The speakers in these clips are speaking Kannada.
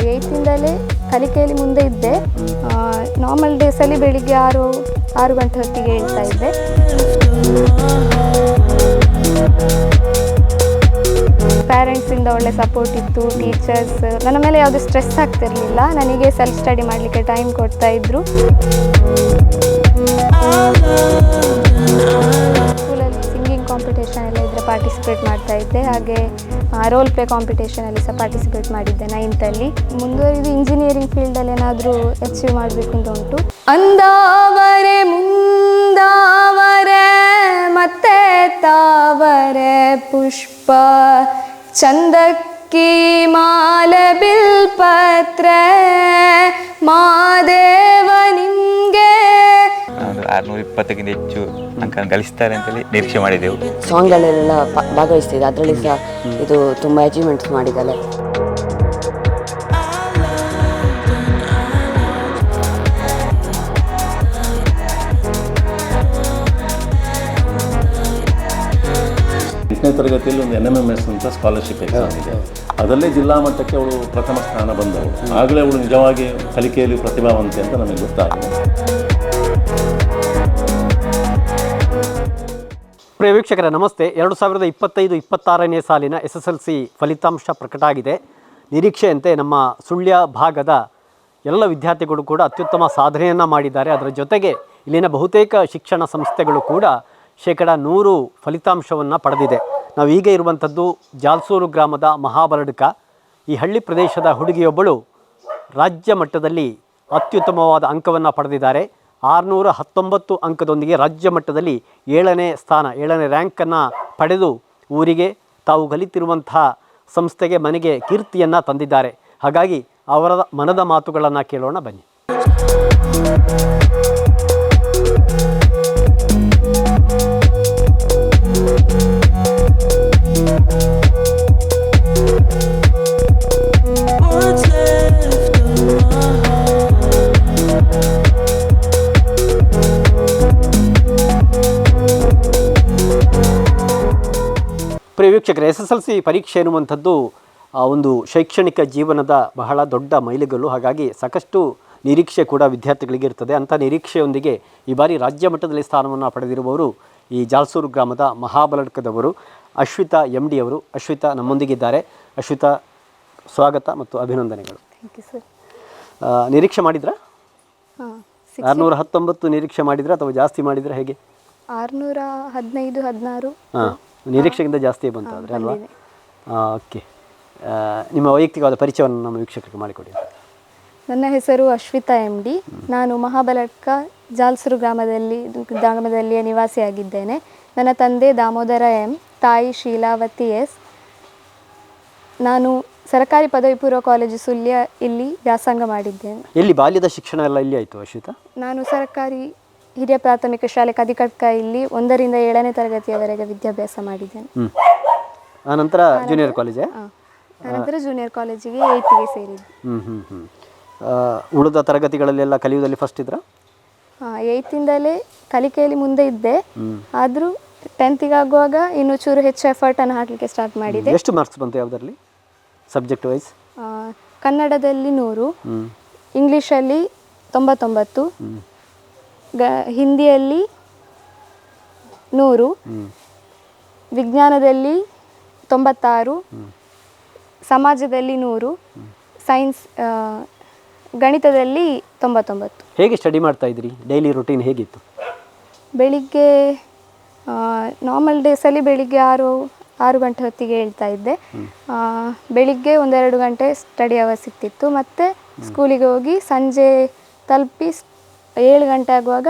ಏಯ್ತಿಂದಲೇ ಕಲಿಕೆಯಲ್ಲಿ ಮುಂದೆ ಇದ್ದೆ. ನಾರ್ಮಲ್ ಡೇಸಲ್ಲಿ ಬೆಳಿಗ್ಗೆ 6 ಗಂಟೆ ಹೊತ್ತಿಗೆ ಹೇಳ್ತಾ ಇದ್ದೆ. ಪೇರೆಂಟ್ಸಿಂದ ಒಳ್ಳೆ ಸಪೋರ್ಟ್ ಇತ್ತು, ಟೀಚರ್ಸ್ ನನ್ನ ಮೇಲೆ ಯಾವುದೇ ಸ್ಟ್ರೆಸ್ ಆಗ್ತಿರಲಿಲ್ಲ. ನನಗೆ ಸೆಲ್ಫ್ ಸ್ಟಡಿ ಮಾಡಲಿಕ್ಕೆ ಟೈಮ್ ಕೊಡ್ತಾ ಇದ್ದರು. ಸ್ಕೂಲಲ್ಲಿ ಸಿಂಗಿಂಗ್ ಕಾಂಪಿಟೇಷನ್ ಎಲ್ಲ ಇದ್ದರೆ ಪಾರ್ಟಿಸಿಪೇಟ್ ಮಾಡ್ತಾ ಇದ್ದೆ. ಹಾಗೆ ರೋಲ್ ಪ್ಲೇ ಕಾಂಪಿಟೇಷನಲ್ಲಿ ಸಹ ಪಾರ್ಟಿಸಿಪೇಟ್ ಮಾಡಿದ್ದೆ 9th. ಮುಂದುವರಿದು ಇಂಜಿನಿಯರಿಂಗ್ ಫೀಲ್ಡಲ್ಲಿ ಏನಾದರೂ ಅಚೀವ್ ಮಾಡಬೇಕು ಅಂತ ಉಂಟು. ಅಂದಾವರೆ ಮುಂದಾವರೆ ಮತ್ತೆ ತಾವರೆ ಪುಷ್ಪ ಚಂದಕ್ಕಿ ಮಾಲೆ ಬಿಲ್ಪತ್ರೆ ಮಾದೇವ ನಿಮ್ಗೆ 620ಕ್ಕಿಂತ ಹೆಚ್ಚು ಅಂಕ ಗಳಿಸ್ತಾರೆ ಅಂತೇಳಿ ನಿರೀಕ್ಷೆ ಮಾಡಿದೆವು. ಸಾಂಗ್ಗಳೆಲ್ಲ ಭಾಗವಹಿಸ್ತಿದ್ದೆ, ಅದರಲ್ಲಿ ಸಹ ಇದು ತುಂಬ ಅಚೀವ್ಮೆಂಟ್ಸ್ ಮಾಡಿದ್ದಾಳೆ. ತರಗತಿಯಲ್ಲಿ ಒಂದು NMMS ಅಂತ ಸ್ಕಾಲರ್ಶಿಪ್ ಎಕ್ಸಾಮ್ ಇದೆ. ಅದರಲ್ಲೇ ಜಿಲ್ಲಾ ಮಟ್ಟಕ್ಕೆ ಅವಳು ಪ್ರಥಮ ಸ್ಥಾನ ಬಂದವಳು. ಆಗಲೇ ಅವಳು ನಿಜವಾಗಿ ಕಲಿಕೆಯಲ್ಲಿ ಪ್ರತಿಭಾವಂತೆ ಅಂತ ನಮಗೆ ಗೊತ್ತಾಗಿದೆ. ಪ್ರಿಯ ವೀಕ್ಷಕರೇ ನಮಸ್ತೆ. 2025-26ನೇ ಸಾಲಿನ SSLC ಫಲಿತಾಂಶ ಪ್ರಕಟ ಆಗಿದೆ. ನಿರೀಕ್ಷೆಯಂತೆ ನಮ್ಮ ಸುಳ್ಯ ಭಾಗದ ಎಲ್ಲ ವಿದ್ಯಾರ್ಥಿಗಳು ಕೂಡ ಅತ್ಯುತ್ತಮ ಸಾಧನೆಯನ್ನು ಮಾಡಿದ್ದಾರೆ. ಅದರ ಜೊತೆಗೆ ಇಲ್ಲಿನ ಬಹುತೇಕ ಶಿಕ್ಷಣ ಸಂಸ್ಥೆಗಳು ಕೂಡ 100% ಫಲಿತಾಂಶವನ್ನು ಪಡೆದಿದೆ. ನಾವು ಈಗ ಇರುವಂಥದ್ದು ಜಾಲ್ಸೂರು ಗ್ರಾಮದ ಮಹಾಬಲಡ್ಕ. ಈ ಹಳ್ಳಿ ಪ್ರದೇಶದ ಹುಡುಗಿಯೊಬ್ಬಳು ರಾಜ್ಯ ಮಟ್ಟದಲ್ಲಿ ಅತ್ಯುತ್ತಮವಾದ ಅಂಕವನ್ನು ಪಡೆದಿದ್ದಾರೆ. 619 ಅಂಕದೊಂದಿಗೆ ರಾಜ್ಯ ಮಟ್ಟದಲ್ಲಿ 7ನೇ ಸ್ಥಾನ 7ನೇ ರ್ಯಾಂಕನ್ನು ಪಡೆದು ಊರಿಗೆ ತಾವು ಕಲಿತಿರುವಂತಹ ಸಂಸ್ಥೆಗೆ ಮನೆಗೆ ಕೀರ್ತಿಯನ್ನು ತಂದಿದ್ದಾರೆ. ಹಾಗಾಗಿ ಅವರ ಮನದ ಮಾತುಗಳನ್ನು ಕೇಳೋಣ ಬನ್ನಿ. ಪ್ರಿಯ ವೀಕ್ಷಕರೇ, SSLC ಪರೀಕ್ಷೆ ಎನ್ನುವಂಥದ್ದು ಒಂದು ಶೈಕ್ಷಣಿಕ ಜೀವನದ ಬಹಳ ದೊಡ್ಡ ಮೈಲಿಗಲ್ಲು. ಹಾಗಾಗಿ ಸಾಕಷ್ಟು ನಿರೀಕ್ಷೆ ಕೂಡ ವಿದ್ಯಾರ್ಥಿಗಳಿಗೆ ಇರ್ತದೆ. ಅಂಥ ನಿರೀಕ್ಷೆಯೊಂದಿಗೆ ಈ ಬಾರಿ ರಾಜ್ಯ ಮಟ್ಟದಲ್ಲಿ ಸ್ಥಾನವನ್ನು ಪಡೆದಿರುವವರು ಈ ಜಾಲ್ಸೂರು ಗ್ರಾಮದ ಮಹಾಬಲಡ್ಕದವರು ಅಶ್ವಿತಾ MD ಅವರು. ಅಶ್ವಿತಾ ನಮ್ಮೊಂದಿಗಿದ್ದಾರೆ. ಅಶ್ವಿತಾ, ಸ್ವಾಗತ ಮತ್ತು ಅಭಿನಂದನೆಗಳು. Thank you sir. ನಿರೀಕ್ಷೆ ಮಾಡಿದ್ರಾ? 619 ನಿರೀಕ್ಷೆ ಮಾಡಿದ್ರಾ ಅಥವಾ ಜಾಸ್ತಿ ಮಾಡಿದ್ರಾ, ಹೇಗೆ? 615, 16. ಹಾಂ, ನಿರೀಕ್ಷೆಗಿಂತ ಜಾಸ್ತಿ ಬಂತು ಆದರೆ ಅಲ್ವಾ? ಓಕೆ. ನಿಮ್ಮ ವೈಯಕ್ತಿಕವಾದ ಪರಿಚಯವನ್ನು ನಮ್ಮ ವೀಕ್ಷಕರಿಗೆ ಮಾಡಿಕೊಡಿ. ನನ್ನ ಹೆಸರು ಅಶ್ವಿತಾ MD. ನಾನು ಮಹಾಬಲಡ್ಕ ಜಾಲ್ಸೂರು ಗ್ರಾಮದಲ್ಲಿಯೇ ನಿವಾಸಿಯಾಗಿದ್ದೇನೆ. ನನ್ನ ತಂದೆ ದಾಮೋದರ M, ತಾಯಿ ಶೀಲಾವತಿ S. ನಾನು ಸರ್ಕಾರಿ ಪದವಿ ಪೂರ್ವ ಕಾಲೇಜು ಸುಳ್ಯ ಇಲ್ಲಿ ವ್ಯಾಸಂಗ ಮಾಡಿದ್ದೇನೆ. ಎಲ್ಲಿ ಬಾಲ್ಯದ ಶಿಕ್ಷಣ ಎಲ್ಲ ಇಲ್ಲಿ ಆಯಿತು ಅಶ್ವಿತಾ? ನಾನು ಸರ್ಕಾರಿ ಹಿರಿಯ ಪ್ರಾಥಮಿಕ ಶಾಲೆ ಕದಿಕಟ್ಕ ಇಲ್ಲಿ 1ರಿಂದ 7ನೇ ತರಗತಿಯವರೆಗೆ ವಿದ್ಯಾಭ್ಯಾಸ ಮಾಡಿದ್ದೇನೆ. ಆನಂತರ ಜೂನಿಯರ್ ಕಾಲೇಜ್, ಆನಂತರ ಜೂನಿಯರ್ ಕಾಲೇಜಿಗೆ 8ಗೆ ಸೇರಿದ್ದು. ಉಳಿದ ತರಗತಿಗಳಲ್ಲೆಲ್ಲ ಕಲಿಯುವುದಲ್ಲಿ ಫಸ್ಟ್ ಇದ್ರಾ? 8ಇಂದಲೇ ಕಲಿಕೆಯಲ್ಲಿ ಮುಂದೆ ಇದ್ದೆ. ಆದರೂ 10th ಆಗುವಾಗ ಇನ್ನೂ ಚೂರು ಹೆಚ್ಚು ಎಫರ್ಟನ್ನು ಹಾಕಲಿಕ್ಕೆ ಸ್ಟಾರ್ಟ್ ಮಾಡಿದೆ. ಎಷ್ಟು ಮಾರ್ಕ್ಸ್ ಬಂತು ಯಾವುದರಲ್ಲಿ ಸಬ್ಜೆಕ್ಟ್ ವೈಸ್? ಕನ್ನಡದಲ್ಲಿ 100, ಇಂಗ್ಲೀಷಲ್ಲಿ 99, ಹಿಂದಿಯಲ್ಲಿ 100, ವಿಜ್ಞಾನದಲ್ಲಿ 96, ಸಮಾಜದಲ್ಲಿ 100, ಸೈನ್ಸ್ ಗಣಿತದಲ್ಲಿ 99. ಹೇಗೆ ಸ್ಟಡಿ ಮಾಡ್ತಾ ಇದ್ರಿ? ಡೈಲಿ ರುಟೀನ್ ಹೇಗಿತ್ತು? ಬೆಳಿಗ್ಗೆ ನಾರ್ಮಲ್ ಡೇಸಲ್ಲಿ ಬೆಳಿಗ್ಗೆ 6 ಗಂಟೆ ಹೊತ್ತಿಗೆ ಹೇಳ್ತಾ ಇದ್ದೆ. ಬೆಳಿಗ್ಗೆ 1-2 ಗಂಟೆ ಸ್ಟಡಿ ಅವರ್ ಸಿಗ್ತಿತ್ತು. ಮತ್ತು ಸ್ಕೂಲಿಗೆ ಹೋಗಿ ಸಂಜೆ ತಲುಪಿ 7 ಗಂಟೆ ಆಗುವಾಗ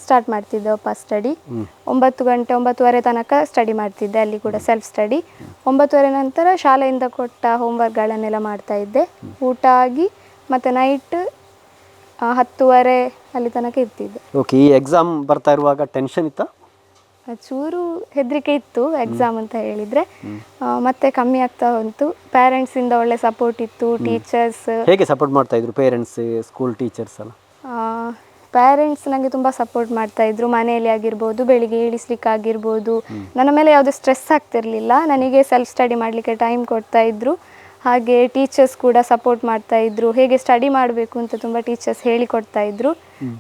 ಸ್ಟಾರ್ಟ್ ಮಾಡ್ತಿದ್ದೆ ವಾಪಸ್ ಸ್ಟಡಿ. 9:30 ತನಕ ಸ್ಟಡಿ ಮಾಡ್ತಿದ್ದೆ, ಅಲ್ಲಿ ಕೂಡ ಸೆಲ್ಫ್ ಸ್ಟಡಿ. 9:30 ನಂತರ ಶಾಲೆಯಿಂದ ಕೊಟ್ಟ ಹೋಮ್ವರ್ಕ್ಗಳನ್ನೆಲ್ಲ ಮಾಡ್ತಾ ಇದ್ದೆ. ಊಟ ಆಗಿ ಮತ್ತು ನೈಟ್ 10:30 ಅಲ್ಲಿ ತನಕ ಇರ್ತಿದ್ದೆ. ಓಕೆ. ಈ ಎಕ್ಸಾಮ್ ಬರ್ತಾ ಇರುವಾಗ ಟೆನ್ಷನ್ ಇತ್ತಾ? ಚೂರು ಹೆದರಿಕೆ ಇತ್ತು ಎಕ್ಸಾಮ್ ಅಂತ ಹೇಳಿದರೆ. ಮತ್ತೆ ಕಮ್ಮಿ ಆಗ್ತಾ ಬಂತು. ಪೇರೆಂಟ್ಸಿಂದ ಒಳ್ಳೆ ಸಪೋರ್ಟ್ ಇತ್ತು, ಟೀಚರ್ಸ್. ಹೇಗೆ ಸಪೋರ್ಟ್ ಮಾಡ್ತಾ ಇದ್ರು ಪೇರೆಂಟ್ಸ್, ಸ್ಕೂಲ್ ಟೀಚರ್ಸ್ ಎಲ್ಲ? ಪೇರೆಂಟ್ಸ್ ನನಗೆ ತುಂಬ ಸಪೋರ್ಟ್ ಮಾಡ್ತಾಯಿದ್ರು, ಮನೆಯಲ್ಲಿ ಆಗಿರ್ಬೋದು, ಬೆಳಿಗ್ಗೆ ಇಳಿಸ್ಲಿಕ್ಕಾಗಿರ್ಬೋದು. ನನ್ನ ಮೇಲೆ ಯಾವುದೇ ಸ್ಟ್ರೆಸ್ ಆಗ್ತಿರಲಿಲ್ಲ, ನನಗೆ ಸೆಲ್ಫ್ ಸ್ಟಡಿ ಮಾಡಲಿಕ್ಕೆ ಟೈಮ್ ಕೊಡ್ತಾಯಿದ್ರು. ಹಾಗೆ ಟೀಚರ್ಸ್ ಕೂಡ ಸಪೋರ್ಟ್ ಮಾಡ್ತಾಯಿದ್ರು, ಹೇಗೆ ಸ್ಟಡಿ ಮಾಡಬೇಕು ಅಂತ ತುಂಬ ಟೀಚರ್ಸ್ ಹೇಳಿಕೊಡ್ತಾಯಿದ್ರು.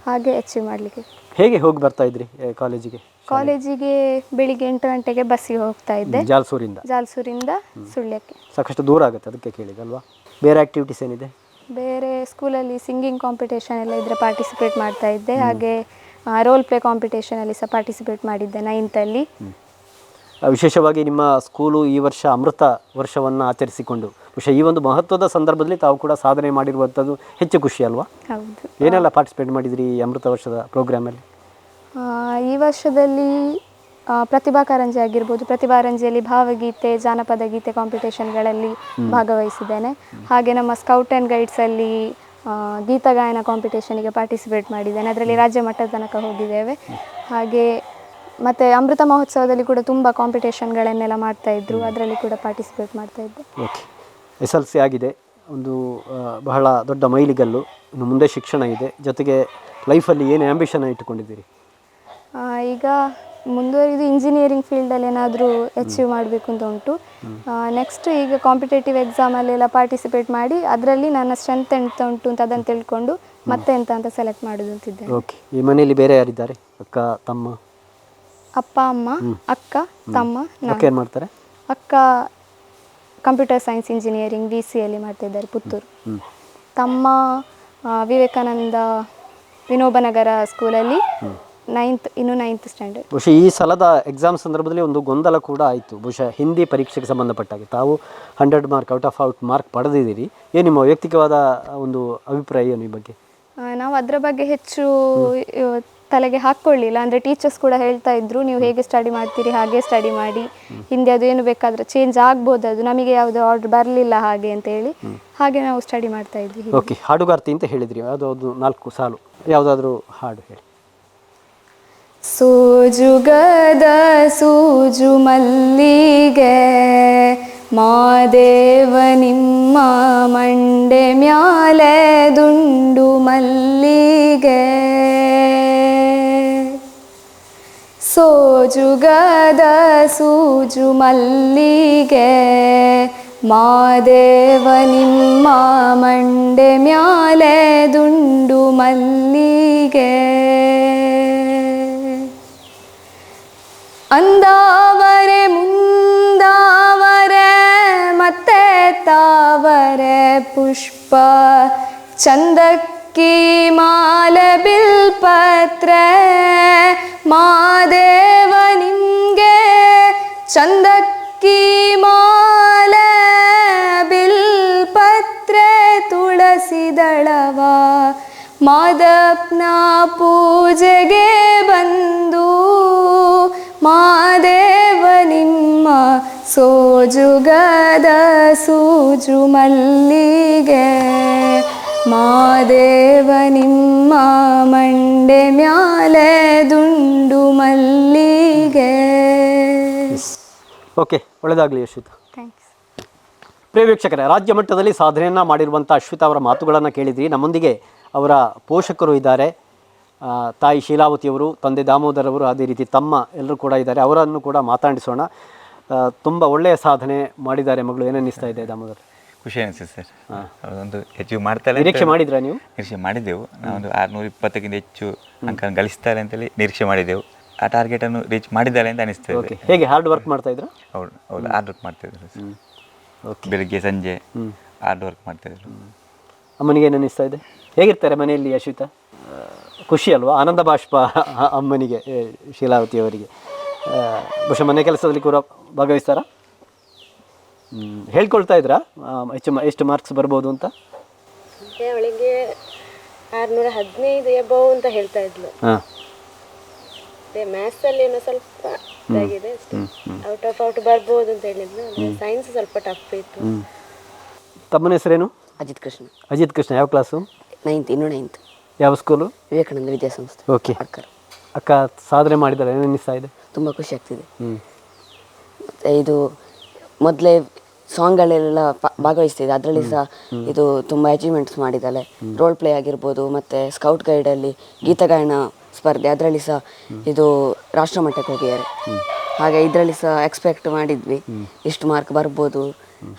ಹಾಗೆ ಅಚೀವ್ ಮಾಡಲಿಕ್ಕೆ. ಹೇಗೆ ಹೋಗಿ ಬರ್ತಾ ಇದ್ರಿ ಕಾಲೇಜಿಗೆ ಬೆಳಿಗ್ಗೆ 8 ಗಂಟೆಗೆ ಬಸ್ಸಿಗೆ ಹೋಗ್ತಾ ಇದ್ದೆ, ಜಾಲ್ಸೂರಿಂದ ಸುಳ್ಯಕ್ಕೆ. ಸಾಕಷ್ಟು ದೂರ ಆಗುತ್ತೆ, ಅದಕ್ಕೆ ಕೇಳಿದಲ್ವಾ. ಬೇರೆ ಆ್ಯಕ್ಟಿವಿಟೀಸ್ ಏನಿದೆ? ಬೇರೆ ಸ್ಕೂಲಲ್ಲಿ ಸಿಂಗಿಂಗ್ ಕಾಂಪಿಟೇಷನ್ ಎಲ್ಲ ಇದ್ದರೆ ಪಾರ್ಟಿಸಿಪೇಟ್ ಮಾಡ್ತಾ ಇದ್ದೆ. ಹಾಗೆ ರೋಲ್ ಪ್ಲೇ ಕಾಂಪಿಟೇಷನಲ್ಲಿ ಸಹ ಪಾರ್ಟಿಸಿಪೇಟ್ ಮಾಡಿದ್ದೆ 9th. ವಿಶೇಷವಾಗಿ ನಿಮ್ಮ ಸ್ಕೂಲು ಈ ವರ್ಷ ಅಮೃತ ವರ್ಷವನ್ನು ಆಚರಿಸಿಕೊಂಡು ಈ ಒಂದು ಮಹತ್ವದ ಸಂದರ್ಭದಲ್ಲಿ ತಾವು ಕೂಡ ಸಾಧನೆ ಮಾಡಿರುವಂಥದ್ದು ಹೆಚ್ಚು ಖುಷಿ ಅಲ್ವಾ? ಹೌದು. ಏನೆಲ್ಲ ಪಾರ್ಟಿಸಿಪೇಟ್ ಮಾಡಿದ್ರಿ ಈ ಅಮೃತ ವರ್ಷದ ಪ್ರೋಗ್ರಾಮಲ್ಲಿ? ಈ ವರ್ಷದಲ್ಲಿ ಪ್ರತಿಭಾ ಕಾರಂಜಿ ಆಗಿರ್ಬೋದು, ಪ್ರತಿಭಾರಂಜಿಯಲ್ಲಿ ಭಾವಗೀತೆ, ಜಾನಪದ ಗೀತೆ ಕಾಂಪಿಟೇಷನ್ಗಳಲ್ಲಿ ಭಾಗವಹಿಸಿದ್ದೇನೆ. ಹಾಗೆ ನಮ್ಮ ಸ್ಕೌಟ್ ಆ್ಯಂಡ್ ಗೈಡ್ಸಲ್ಲಿ ಗೀತಗಾಯನ ಕಾಂಪಿಟೇಷನಿಗೆ ಪಾರ್ಟಿಸಿಪೇಟ್ ಮಾಡಿದ್ದೇನೆ, ಅದರಲ್ಲಿ ರಾಜ್ಯ ಮಟ್ಟದ ತನಕ ಹೋಗಿದ್ದೇವೆ. ಹಾಗೆ ಮತ್ತು ಅಮೃತ ಮಹೋತ್ಸವದಲ್ಲಿ ಕೂಡ ತುಂಬ ಕಾಂಪಿಟೇಷನ್ಗಳನ್ನೆಲ್ಲ ಮಾಡ್ತಾಯಿದ್ರು, ಅದರಲ್ಲಿ ಕೂಡ ಪಾರ್ಟಿಸಿಪೇಟ್ ಮಾಡ್ತಾಯಿದ್ದೆ. ಓಕೆ, SLC ಆಗಿದೆ, ಒಂದು ಬಹಳ ದೊಡ್ಡ ಮೈಲಿಗಲ್ಲು. ಇನ್ನು ಮುಂದೆ ಶಿಕ್ಷಣ ಇದೆ, ಜೊತೆಗೆ ಲೈಫಲ್ಲಿ ಏನು ಆ್ಯಂಬಿಷನ್ ಇಟ್ಟುಕೊಂಡಿದ್ದೀರಿ? ಈಗ ಮುಂದುವರಿದು ಇಂಜಿನಿಯರಿಂಗ್ ಫೀಲ್ಡಲ್ಲಿ ಏನಾದರೂ ಅಚೀವ್ ಮಾಡಬೇಕು ಅಂತ ಉಂಟು. ನೆಕ್ಸ್ಟ್ ಈಗ ಕಾಂಪಿಟೇಟಿವ್ ಎಕ್ಸಾಮಲ್ಲೆಲ್ಲ ಪಾರ್ಟಿಸಿಪೇಟ್ ಮಾಡಿ ಅದರಲ್ಲಿ ನನ್ನ ಸ್ಟ್ರೆಂತ್ ಎಂತ ಉಂಟು ಅಂತ ಅದನ್ನು ತಿಳ್ಕೊಂಡು ಮತ್ತೆ ಎಂತ ಅಂತ ಸೆಲೆಕ್ಟ್ ಮಾಡೋದು ಅಂತಿದ್ದೆ. ಓಕೆ, ಈ ಮನೆಯಲ್ಲಿ ಬೇರೆ ಯಾರಿದ್ದಾರೆ? ಅಕ್ಕ, ತಮ್ಮ? ಅಪ್ಪ, ಅಮ್ಮ, ಅಕ್ಕ, ತಮ್ಮ. ಏನು ಮಾಡ್ತಾರೆ? ಅಕ್ಕ ಕಂಪ್ಯೂಟರ್ ಸೈನ್ಸ್ ಇಂಜಿನಿಯರಿಂಗ್ VCಯಲ್ಲಿ ಮಾಡ್ತಿದ್ದಾರೆ, ಪುತ್ತೂರು. ತಮ್ಮ ವಿವೇಕಾನಂದ ವಿನೋಬನಗರ ಸ್ಕೂಲಲ್ಲಿ 9th ಸ್ಟ್ಯಾಂಡರ್ಡ್. ಬಹುಶಃ ಈ ಸಲದ ಎಕ್ಸಾಮ್ ಸಂದರ್ಭದಲ್ಲಿ ಒಂದು ಗೊಂದಲ ಕೂಡ ಆಯಿತು. ಬಹುಶಃ ಹಿಂದಿ ಪರೀಕ್ಷೆಗೆ ಸಂಬಂಧಪಟ್ಟಾಗೆ ತಾವು 100 ಮಾರ್ಕ್ ಔಟ್ ಮಾರ್ಕ್ ಪಡೆದಿದ್ದೀರಿ. ಏನು ನಿಮ್ಮ ವೈಯಕ್ತಿಕವಾದ ಒಂದು ಅಭಿಪ್ರಾಯ ಏನು ಈ ಬಗ್ಗೆ? ನಾವು ಅದರ ಬಗ್ಗೆ ಹೆಚ್ಚು ತಲೆಗೆ ಹಾಕ್ಕೊಳ್ಳಿಲ್ಲ. ಅಂದರೆ ಟೀಚರ್ಸ್ ಕೂಡ ಹೇಳ್ತಾ ಇದ್ರು, ನೀವು ಹೇಗೆ ಸ್ಟಡಿ ಮಾಡ್ತೀರಿ ಹಾಗೆ ಸ್ಟಡಿ ಮಾಡಿ, ಹಿಂದೆ ಅದು ಏನು ಬೇಕಾದರೂ ಚೇಂಜ್ ಆಗ್ಬೋದು, ಅದು ನಮಗೆ ಯಾವುದೇ ಆರ್ಡರ್ ಬರಲಿಲ್ಲ ಹಾಗೆ ಅಂತೇಳಿ ಹಾಗೆ ನಾವು ಸ್ಟಡಿ ಮಾಡ್ತಾ ಇದ್ವಿ. ಓಕೆ, ಹಾಡುಗಾರ್ತಿ ಅಂತ ಹೇಳಿದ್ರಿ, ಯಾವುದಾದ್ರು 4 ಸಾಲು ಯಾವುದಾದ್ರೂ ಹಾಡು ಹೇಳಿ. ಸೋಜುಗದ ಸೂಜು ಮಲ್ಲಿಗೆ ಮಾದೇವ ನಿಮ್ಮ ಮಂಡೆ ಮ್ಯಾಲೆ ದುಂಡು ಮಲ್ಲಿಗೆ, ಸೋಜುಗದ ಸೂಜು ಮಲ್ಲಿಗೆ ಮಾದೇವ ನಿಮ್ಮ ಮಂಡೆ ಮ್ಯಾಲೆ ದುಂಡು ಮಲ್ಲಿಗೆ, ಅಂದಾವರೆ ಮುಂದಾವರೆ ಮತ್ತೆ ತಾವರೆ ಪುಷ್ಪ ಚಂದಕ್ಕಿ ಮಾಲೆ ಬಿಲ್ಪತ್ರೆ ಮಾದೇವ ನಿಂಗೆ ಚಂದಕ್ಕಿ ಮಾಲೆ ಬಿಲ್ಪತ್ರೆ ತುಳಸಿ ದಳವ ಮಾದಪ್ಪನ ಪೂಜೆಗೆ ಬಂದು ಮಾದೇವ ನಿಮ್ಮ ಸೋಜುಗದ ಸೂಜು ಮಲ್ಲಿಗೆ ಮಾದೇವ ನಿಮ್ಮ ಮಂಡೆ ಮ್ಯಾಲೆ ದುಂಡು ಮಲ್ಲಿಗೆ. ಓಕೆ, ಒಳ್ಳೆಯದಾಗಲಿ ಅಶ್ವಿತಾ. ಥ್ಯಾಂಕ್ಸ್. ಪ್ರಿಯ ವೀಕ್ಷಕರೇ, ರಾಜ್ಯ ಮಟ್ಟದಲ್ಲಿ ಸಾಧನೆಯನ್ನು ಮಾಡಿರುವಂಥ ಅಶ್ವಿತಾ ಅವರ ಮಾತುಗಳನ್ನು ಕೇಳಿದ್ರಿ. ನಮ್ಮೊಂದಿಗೆ ಅವರ ಪೋಷಕರು ಇದ್ದಾರೆ, ತಾಯಿ ಶೀಲಾವತಿಯವರು, ತಂದೆ ದಾಮೋದರ್ ಅವರು, ಅದೇ ರೀತಿ ತಮ್ಮ ಎಲ್ಲರೂ ಕೂಡ ಇದ್ದಾರೆ. ಅವರನ್ನು ಕೂಡ ಮಾತಾಡಿಸೋಣ. ತುಂಬ ಒಳ್ಳೆಯ ಸಾಧನೆ ಮಾಡಿದ್ದಾರೆ ಮಗಳು. ಏನನ್ನಿಸ್ತಾ ಇದೆ ದಾಮೋದರ್? ಖುಷಿ ಅನಿಸ್ತದೆ ಸರ್. ಒಂದು ಅಚೀವ್ ಮಾಡ್ತಾರೆ. ನಿರೀಕ್ಷೆ ಮಾಡಿದ್ರಾ ನೀವು? ನಿರೀಕ್ಷೆ ಮಾಡಿದ್ದೆವು. ನಾವೊಂದು 620ಕ್ಕಿಂತ ಹೆಚ್ಚು ಅಂಕ ಗಳಿಸ್ತಾರೆ ಅಂತೇಳಿ ನಿರೀಕ್ಷೆ ಮಾಡಿದ್ದೆವು. ಆ ಟಾರ್ಗೆಟನ್ನು ರೀಚ್ ಮಾಡಿದ್ದಾರೆ ಅಂತ ಅನಿಸ್ತದೆ. ಓಕೆ, ಹೇಗೆ ಹಾರ್ಡ್ ವರ್ಕ್ ಮಾಡ್ತಾ ಇದ್ರು? ಹೌದು, ಹಾರ್ಡ್ ವರ್ಕ್ ಮಾಡ್ತಾಯಿದ್ರು ಸರ್. ಬೆಳಿಗ್ಗೆ ಸಂಜೆ ಹಾರ್ಡ್ ವರ್ಕ್ ಮಾಡ್ತಾಯಿದ್ರು. ಅಮ್ಮನಿಗೆ ಏನು ಅನ್ನಿಸ್ತಾ ಇದೆ? ಹೇಗಿರ್ತಾರೆ ಮನೆಯಲ್ಲಿ ಅಶ್ವಿತಾ? ಖುಷಿ ಅಲ್ವಾ? ಆನಂದ ಬಾಷ್ಪ ಅಮ್ಮನಿಗೆ, ಶೀಲಾವತಿಯವರಿಗೆ. ಬಹುಶಃ ಮನೆ ಕೆಲಸದಲ್ಲಿ ಕೂಡ ಭಾಗವಹಿಸ್ತಾರಾ? ಹೇಳ್ಕೊಳ್ತಾ ಇದ್ರಾ ಎಷ್ಟು ಮಾರ್ಕ್ಸ್ ಬರ್ಬೋದು ಅಂತ? ಅವಳಿಗೆ 615 ಎಬವ್ ಅಂತ ಹೇಳ್ತಾ ಇದ್ಲು. ಮ್ಯಾಥ್ಸ್ ಅಲ್ಲಿ ಏನೋ ಸ್ವಲ್ಪ ಇದಾಗಿದೆ ಅಷ್ಟೇ, ಔಟ್ ಬರ್ಬೋದು ಅಂತ ಹೇಳಿದ್ಲು. ಸೈನ್ಸ್ ಸ್ವಲ್ಪ ಟಫ್ ಇತ್ತು. ತಮ್ಮನ ಹೆಸರೇನು? ಅಜಿತ್ ಕೃಷ್ಣ. ಅಜಿತ್ ಕೃಷ್ಣ. ಯಾವ ಕ್ಲಾಸು? 9th. ಯಾವ ಸ್ಕೂಲು? ವಿವೇಕಾನಂದ ವಿದ್ಯಾಸಂಸ್ಥೆ. ಓಕೆ. ಅಕ್ಕ ಸಾಧನೆ ಮಾಡಿದ್ದಾರೆ, ಏನು ಅನ್ನಿಸ್ತಾ ಇದೆ? ತುಂಬ ಖುಷಿ ಆಗ್ತಿದೆ. ಮತ್ತು ಇದು ಮೊದಲೇ ಸಾಂಗ್ಗಳೆಲ್ಲ ಭಾಗವಹಿಸ್ತಿದ್ದೆ. ಅದರಲ್ಲಿ ಸಹ ಇದು ತುಂಬ ಅಚೀವ್ಮೆಂಟ್ಸ್ ಮಾಡಿದ್ದಾಳೆ. ರೋಲ್ ಪ್ಲೇ ಆಗಿರ್ಬೋದು, ಮತ್ತು ಸ್ಕೌಟ್ ಗೈಡಲ್ಲಿ ಗೀತಗಾಯನ ಸ್ಪರ್ಧೆ ಅದರಲ್ಲಿ ಸಹ ಇದು ರಾಷ್ಟ್ರ ಮಟ್ಟಕ್ಕೆ ಹೋಗಿದ್ದಾರೆ. ಹಾಗೆ ಇದರಲ್ಲಿ ಸಹ ಎಕ್ಸ್ಪೆಕ್ಟ್ ಮಾಡಿದ್ವಿ ಇಷ್ಟು ಮಾರ್ಕ್ ಬರ್ಬೋದು,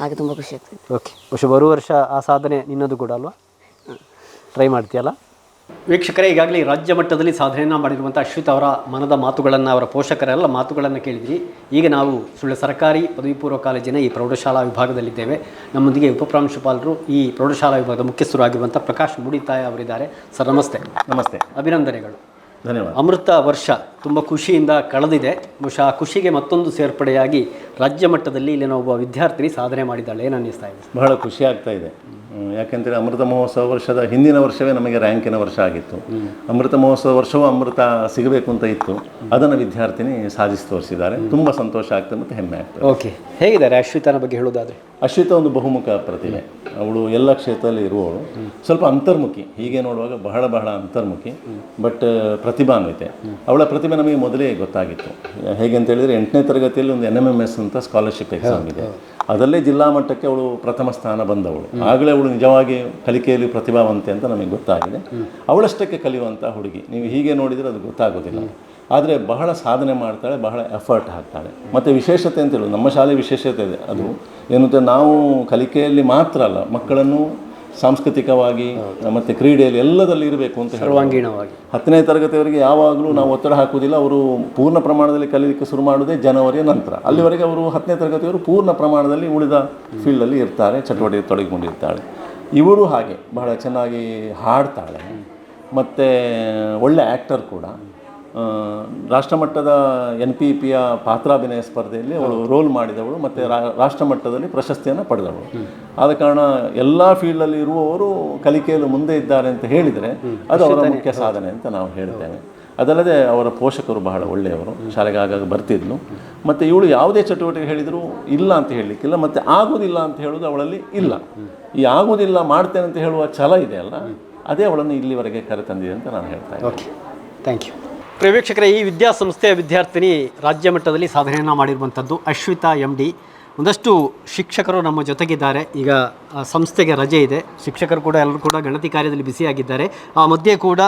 ಹಾಗೆ ತುಂಬ ಖುಷಿ ಆಗ್ತದೆ. ಓಕೆ, ಬಹುಶಃ ಬರುವ ವರ್ಷ ಆ ಸಾಧನೆ ನಿನ್ನದು ಕೂಡ ಅಲ್ವಾ? ಟ್ರೈ ಮಾಡ್ತೀಯಲ್ಲ? ವೀಕ್ಷಕರೇ, ಈಗಾಗಲೇ ರಾಜ್ಯ ಮಟ್ಟದಲ್ಲಿ ಸಾಧನೆಯನ್ನು ಮಾಡಿರುವಂಥ ಅಶ್ವಿತ್ ಅವರ ಮನದ ಮಾತುಗಳನ್ನು, ಅವರ ಪೋಷಕರೆಲ್ಲ ಮಾತುಗಳನ್ನು ಕೇಳಿದ್ರಿ. ಈಗ ನಾವು ಸುಳ್ಯ ಸರ್ಕಾರಿ ಪದವಿ ಪೂರ್ವ ಕಾಲೇಜಿನ ಈ ಪ್ರೌಢಶಾಲಾ ವಿಭಾಗದಲ್ಲಿದ್ದೇವೆ. ನಮ್ಮೊಂದಿಗೆ ಉಪಪ್ರಾಂಶುಪಾಲರು, ಈ ಪ್ರೌಢಶಾಲಾ ವಿಭಾಗದ ಮುಖ್ಯಸ್ಥರು ಆಗಿರುವಂಥ ಪ್ರಕಾಶ್ ಮುಡಿತಾಯ ಅವರಿದ್ದಾರೆ. ಸರ್ ನಮಸ್ತೆ. ನಮಸ್ತೆ, ಅಭಿನಂದನೆಗಳು. ಧನ್ಯವಾದ. ಅಮೃತ ವರ್ಷ ತುಂಬ ಖುಷಿಯಿಂದ ಕಳೆದಿದೆ. ಬಹುಶಃ ಆ ಖುಷಿಗೆ ಮತ್ತೊಂದು ಸೇರ್ಪಡೆಯಾಗಿ ರಾಜ್ಯ ಮಟ್ಟದಲ್ಲಿ ಇಲ್ಲಿನ ಒಬ್ಬ ವಿದ್ಯಾರ್ಥಿನಿ ಸಾಧನೆ ಮಾಡಿದ್ದಾಳೆ. ಏನು ಅನ್ನಿಸ್ತಾ ಇದೆ? ಬಹಳ ಖುಷಿ ಆಗ್ತಾ ಇದೆ. ಯಾಕೆಂದರೆ ಅಮೃತ ಮಹೋತ್ಸವ ವರ್ಷದ ಹಿಂದಿನ ವರ್ಷವೇ ನಮಗೆ ರ್ಯಾಂಕಿನ ವರ್ಷ ಆಗಿತ್ತು. ಅಮೃತ ಮಹೋತ್ಸವ ವರ್ಷವೂ ಅಮೃತ ಸಿಗಬೇಕು ಅಂತ ಇತ್ತು. ಅದನ್ನು ವಿದ್ಯಾರ್ಥಿನಿ ಸಾಧಿಸಿ ತೋರಿಸಿದ್ದಾರೆ. ತುಂಬ ಸಂತೋಷ ಆಗ್ತದೆ ಮತ್ತು ಹೆಮ್ಮೆ ಆಗ್ತದೆ. ಓಕೆ, ಹೇಗಿದ್ದಾರೆ ಅಶ್ವಿತನ ಬಗ್ಗೆ ಹೇಳೋದಾದರೆ? ಅಶ್ವಿತ ಒಂದು ಬಹುಮುಖ ಪ್ರತಿಭೆ. ಅವಳು ಎಲ್ಲ ಕ್ಷೇತ್ರದಲ್ಲಿ ಇರುವವಳು. ಸ್ವಲ್ಪ ಅಂತರ್ಮುಖಿ, ಹೀಗೆ ನೋಡುವಾಗ ಬಹಳ ಅಂತರ್ಮುಖಿ, ಬಟ್ ಪ್ರತಿಭಾನ್ವಿತೆ. ಅವಳ ಪ್ರತಿಭೆ ನಮಗೆ ಮೊದಲೇ ಗೊತ್ತಾಗಿತ್ತು. ಹೇಗೆ ಅಂತ ಹೇಳಿದರೆ 8ನೇ ತರಗತಿಯಲ್ಲಿ ಒಂದು NMMS ಅಂತ ಸ್ಕಾಲರ್ಶಿಪ್ ಎಕ್ಸಾಮ್ ಇದೆ. ಅದರಲ್ಲೇ ಜಿಲ್ಲಾ ಮಟ್ಟಕ್ಕೆ ಅವಳು ಪ್ರಥಮ ಸ್ಥಾನ ಬಂದವಳು. ಆಗಲೇ ಅವಳು ನಿಜವಾಗಿ ಕಲಿಕೆಯಲ್ಲಿ ಪ್ರತಿಭಾವಂತೆ ಅಂತ ನಮಗೆ ಗೊತ್ತಾಗಿದೆ. ಅವಳಷ್ಟಕ್ಕೆ ಕಲಿಯುವಂಥ ಹುಡುಗಿ. ನೀವು ಹೀಗೆ ನೋಡಿದರೆ ಅದು ಗೊತ್ತಾಗೋದಿಲ್ಲ. ಆದರೆ ಬಹಳ ಸಾಧನೆ ಮಾಡ್ತಾಳೆ, ಬಹಳ ಎಫರ್ಟ್ ಹಾಕ್ತಾಳೆ. ಮತ್ತು ವಿಶೇಷತೆ ಅಂತ ಹೇಳೋದು, ನಮ್ಮ ಶಾಲೆ ವಿಶೇಷತೆ ಇದೆ. ಅದು ಏನಂತ, ನಾವು ಕಲಿಕೆಯಲ್ಲಿ ಮಾತ್ರ ಅಲ್ಲ, ಮಕ್ಕಳನ್ನು ಸಾಂಸ್ಕೃತಿಕವಾಗಿ ಮತ್ತು ಕ್ರೀಡೆಯಲ್ಲಿ ಎಲ್ಲದಲ್ಲಿ ಇರಬೇಕು ಅಂತ ಸರ್ವಾಂಗೀಣವಾಗಿ 10ನೇ ತರಗತಿಯವರೆಗೆ ಯಾವಾಗಲೂ ನಾವು ಒತ್ತಡ ಹಾಕುವುದಿಲ್ಲ. ಅವರು ಪೂರ್ಣ ಪ್ರಮಾಣದಲ್ಲಿ ಕಲಿಯಲಿಕ್ಕೆ ಶುರು ಮಾಡೋದೇ ಜನವರಿಯ ನಂತರ. ಅಲ್ಲಿವರೆಗೆ ಅವರು 10ನೇ ತರಗತಿಯವರು ಪೂರ್ಣ ಪ್ರಮಾಣದಲ್ಲಿ ಉಳಿದ ಫೀಲ್ಡಲ್ಲಿ ಇರ್ತಾರೆ, ಚಟುವಟಿಕೆ ತೊಡಗಿಕೊಂಡಿರ್ತಾಳೆ. ಇವರು ಹಾಗೆ ಬಹಳ ಚೆನ್ನಾಗಿ ಹಾಡ್ತಾಳೆ ಮತ್ತು ಒಳ್ಳೆ ಆ್ಯಕ್ಟರ್ ಕೂಡ. ರಾಷ್ಟ್ರಮಟ್ಟದ NPPಯ ಪಾತ್ರಾಭಿನಯ ಸ್ಪರ್ಧೆಯಲ್ಲಿ ಅವಳು ರೋಲ್ ಮಾಡಿದವಳು ಮತ್ತು ರಾಷ್ಟ್ರಮಟ್ಟದಲ್ಲಿ ಪ್ರಶಸ್ತಿಯನ್ನು ಪಡೆದವಳು. ಆದ ಕಾರಣ ಎಲ್ಲ ಫೀಲ್ಡಲ್ಲಿ ಇರುವವರು ಕಲಿಕೆಯಲ್ಲಿ ಮುಂದೆ ಇದ್ದಾರೆ ಅಂತ ಹೇಳಿದರೆ ಅದು ಅವರ ಮುಖ್ಯ ಸಾಧನೆ ಅಂತ ನಾವು ಹೇಳ್ತೇವೆ. ಅದಲ್ಲದೆ ಅವರ ಪೋಷಕರು ಬಹಳ ಒಳ್ಳೆಯವರು, ಶಾಲೆಗೆ ಆಗಾಗ ಬರ್ತಿದ್ಲು. ಮತ್ತು ಇವಳು ಯಾವುದೇ ಚಟುವಟಿಕೆ ಹೇಳಿದರೂ ಇಲ್ಲ ಅಂತ ಹೇಳಲಿಕ್ಕಿಲ್ಲ, ಮತ್ತು ಆಗೋದಿಲ್ಲ ಅಂತ ಹೇಳೋದು ಅವಳಲ್ಲಿ ಇಲ್ಲ. ಈ ಆಗೋದಿಲ್ಲ ಮಾಡ್ತೇನೆ ಅಂತ ಹೇಳುವ ಛಲ ಇದೆಯಲ್ಲ, ಅದೇ ಅವಳನ್ನು ಇಲ್ಲಿವರೆಗೆ ಕರೆತಂದಿದೆ ಅಂತ ನಾನು ಹೇಳ್ತಾ ಇದ್ದೀನಿ. Okay, thank you. ಪ್ರೇಕ್ಷಕರೇ, ಈ ವಿದ್ಯಾಸಂಸ್ಥೆಯ ವಿದ್ಯಾರ್ಥಿನಿ ರಾಜ್ಯ ಮಟ್ಟದಲ್ಲಿ ಸಾಧನೆಯನ್ನು ಮಾಡಿರುವಂಥದ್ದು ಅಶ್ವಿತಾ MD. ಒಂದಷ್ಟು ಶಿಕ್ಷಕರು ನಮ್ಮ ಜೊತೆಗಿದ್ದಾರೆ. ಈಗ ಸಂಸ್ಥೆಗೆ ರಜೆ ಇದೆ, ಶಿಕ್ಷಕರು ಕೂಡ ಎಲ್ಲರೂ ಕೂಡ ಗಣತಿ ಕಾರ್ಯದಲ್ಲಿ ಬ್ಯುಸಿಯಾಗಿದ್ದಾರೆ. ಆ ಮಧ್ಯೆ ಕೂಡ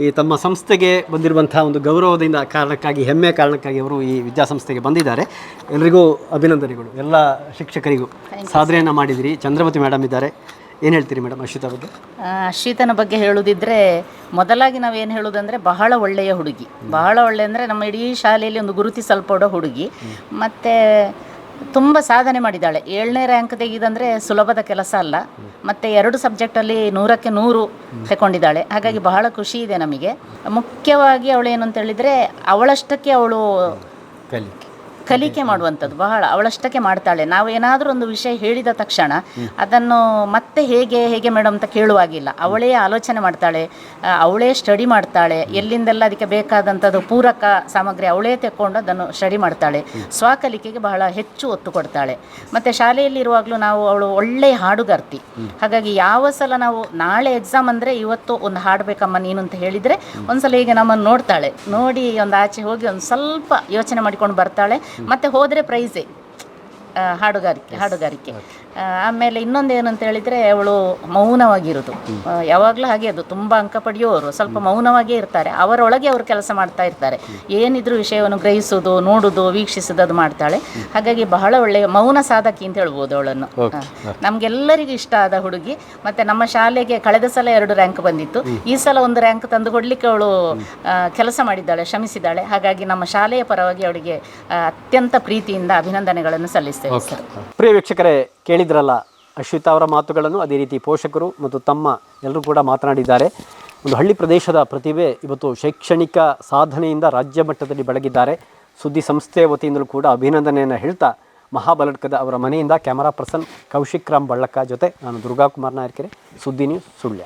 ಈ ತಮ್ಮ ಸಂಸ್ಥೆಗೆ ಬಂದಿರುವಂಥ ಒಂದು ಗೌರವದಿಂದ ಕಾರಣಕ್ಕಾಗಿ, ಹೆಮ್ಮೆಯ ಕಾರಣಕ್ಕಾಗಿ ಅವರು ಈ ವಿದ್ಯಾಸಂಸ್ಥೆಗೆ ಬಂದಿದ್ದಾರೆ. ಎಲ್ಲರಿಗೂ ಅಭಿನಂದನೆಗಳು, ಎಲ್ಲ ಶಿಕ್ಷಕರಿಗೂ. ಸಾಧನೆಯನ್ನು ಮಾಡಿದಿರಿ. ಚಂದ್ರಮತಿ ಮೇಡಮ್ ಇದ್ದಾರೆ. ಏನು ಹೇಳ್ತೀರಿ ಮೇಡಮ್ ಅಶ್ವಿತಾ ಬಗ್ಗೆ? ಅಶ್ವಿತನ ಬಗ್ಗೆ ಹೇಳೋದಿದ್ರೆ, ಮೊದಲಾಗಿ ನಾವೇನು ಹೇಳೋದಂದರೆ ಬಹಳ ಒಳ್ಳೆಯ ಹುಡುಗಿ. ಬಹಳ ಒಳ್ಳೆಯ ಅಂದರೆ ನಮ್ಮ ಇಡೀ ಶಾಲೆಯಲ್ಲಿ ಒಂದು ಗುರುತಿಸಲ್ಪಡೋ ಹುಡುಗಿ. ಮತ್ತು ತುಂಬ ಸಾಧನೆ ಮಾಡಿದ್ದಾಳೆ. 7ನೇ ರ್ಯಾಂಕ್ ತೆಗೆದಂದರೆ ಸುಲಭದ ಕೆಲಸ ಅಲ್ಲ. ಮತ್ತು 2 ಸಬ್ಜೆಕ್ಟಲ್ಲಿ 100ಕ್ಕೆ 100 ತಗೊಂಡಿದ್ದಾಳೆ. ಹಾಗಾಗಿ ಬಹಳ ಖುಷಿ ಇದೆ ನಮಗೆ. ಮುಖ್ಯವಾಗಿ ಅವಳು ಏನು ಅಂತ ಹೇಳಿದರೆ, ಅವಳಷ್ಟಕ್ಕೆ ಅವಳು ಕಲಿಕೆ ಮಾಡುವಂಥದ್ದು ಬಹಳ ಅವಳಷ್ಟಕ್ಕೆ ಮಾಡ್ತಾಳೆ. ನಾವು ಏನಾದರೂ ಒಂದು ವಿಷಯ ಹೇಳಿದ ತಕ್ಷಣ ಅದನ್ನು ಮತ್ತೆ ಹೇಗೆ ಮೇಡಮ್ ಅಂತ ಕೇಳುವಾಗಿಲ್ಲ. ಅವಳೇ ಆಲೋಚನೆ ಮಾಡ್ತಾಳೆ, ಅವಳೇ ಸ್ಟಡಿ ಮಾಡ್ತಾಳೆ. ಎಲ್ಲಿಂದೆಲ್ಲ ಅದಕ್ಕೆ ಬೇಕಾದಂಥದ್ದು ಪೂರಕ ಸಾಮಗ್ರಿ ಅವಳೇ ತೆಕ್ಕೊಂಡು ಅದನ್ನು ಸ್ಟಡಿ ಮಾಡ್ತಾಳೆ. ಸ್ವಕಲಿಕೆಗೆ ಬಹಳ ಹೆಚ್ಚು ಒತ್ತು ಕೊಡ್ತಾಳೆ. ಮತ್ತು ಶಾಲೆಯಲ್ಲಿರುವಾಗಲೂ ನಾವು ಅವಳು ಒಳ್ಳೆಯ ಹಾಡುಗಾರ್ತಿ. ಹಾಗಾಗಿ ಯಾವ ಸಲ ನಾವು ನಾಳೆ ಎಕ್ಸಾಮ್ ಅಂದರೆ ಇವತ್ತು ಒಂದು ಹಾಡಬೇಕಮ್ಮ ನೀನು ಅಂತ ಹೇಳಿದರೆ ಒಂದ್ಸಲ ಹೀಗೆ ನಮ್ಮನ್ನು ನೋಡ್ತಾಳೆ. ನೋಡಿ ಒಂದು ಆಚೆ ಹೋಗಿ ಒಂದು ಸ್ವಲ್ಪ ಯೋಚನೆ ಮಾಡಿಕೊಂಡು ಬರ್ತಾಳೆ. ಮತ್ತೆ ಹೋದರೆ ಪ್ರೈಸೇ ಹಾಡುಗಾರಿಕೆ. ಆಮೇಲೆ ಇನ್ನೊಂದು ಏನು ಅಂತ ಹೇಳಿದರೆ, ಅವಳು ಮೌನವಾಗಿರೋದು. ಯಾವಾಗಲೂ ಹಾಗೆ, ಅದು ತುಂಬ ಅಂಕ ಪಡೆಯೋರು ಸ್ವಲ್ಪ ಮೌನವಾಗೇ ಇರ್ತಾರೆ. ಅವರೊಳಗೆ ಅವರು ಕೆಲಸ ಮಾಡ್ತಾ ಇರ್ತಾರೆ. ಏನಿದ್ರು ವಿಷಯವನ್ನು ಗ್ರಹಿಸೋದು, ನೋಡೋದು, ವೀಕ್ಷಿಸೋದು ಅದು ಮಾಡ್ತಾಳೆ. ಹಾಗಾಗಿ ಬಹಳ ಒಳ್ಳೆಯ ಮೌನ ಸಾಧಕಿ ಅಂತ ಹೇಳ್ಬೋದು ಅವಳನ್ನು. ನಮಗೆಲ್ಲರಿಗೂ ಇಷ್ಟ ಆದ ಹುಡುಗಿ. ಮತ್ತು ನಮ್ಮ ಶಾಲೆಗೆ ಕಳೆದ ಸಲ 2 ರ್ಯಾಂಕ್ ಬಂದಿತ್ತು. ಈ ಸಲ 1 ರ್ಯಾಂಕ್ ತಂದು ಕೊಡಲಿಕ್ಕೆ ಅವಳು ಕೆಲಸ ಮಾಡಿದ್ದಾಳೆ, ಶ್ರಮಿಸಿದ್ದಾಳೆ. ಹಾಗಾಗಿ ನಮ್ಮ ಶಾಲೆಯ ಪರವಾಗಿ ಅವಳಿಗೆ ಅತ್ಯಂತ ಪ್ರೀತಿಯಿಂದ ಅಭಿನಂದನೆಗಳನ್ನು ಸಲ್ಲಿಸ್ತೇವೆ ಸರ್. ಪ್ರಿಯ ವೀಕ್ಷಕರೇ, ಕೇಳಿದ್ರಲ್ಲ ಅಶ್ವಿತಾ ಅವರ ಮಾತುಗಳನ್ನು. ಅದೇ ರೀತಿ ಪೋಷಕರು ಮತ್ತು ತಮ್ಮ ಎಲ್ಲರೂ ಕೂಡ ಮಾತನಾಡಿದ್ದಾರೆ. ಒಂದು ಹಳ್ಳಿ ಪ್ರದೇಶದ ಪ್ರತಿಭೆ ಇವತ್ತು ಶೈಕ್ಷಣಿಕ ಸಾಧನೆಯಿಂದ ರಾಜ್ಯ ಮಟ್ಟದಲ್ಲಿ ಬೆಳಗಿದ್ದಾರೆ. ಸುದ್ದಿ ಸಂಸ್ಥೆಯ ವತಿಯಿಂದಲೂ ಕೂಡ ಅಭಿನಂದನೆಯನ್ನು ಹೇಳ್ತಾ, ಮಹಾಬಲಡ್ಕದ ಅವರ ಮನೆಯಿಂದ ಕ್ಯಾಮರಾ ಪರ್ಸನ್ ಕೌಶಿಕ್ ರಾಮ್ ಬಳ್ಳಕ್ಕ ಜೊತೆ ನಾನು ದುರ್ಗಾಕುಮಾರ್ ನಾಯರ್ಕೆರೆ, ಸುದ್ದಿ ನ್ಯೂಸ್, ಸುಳ್ಯ.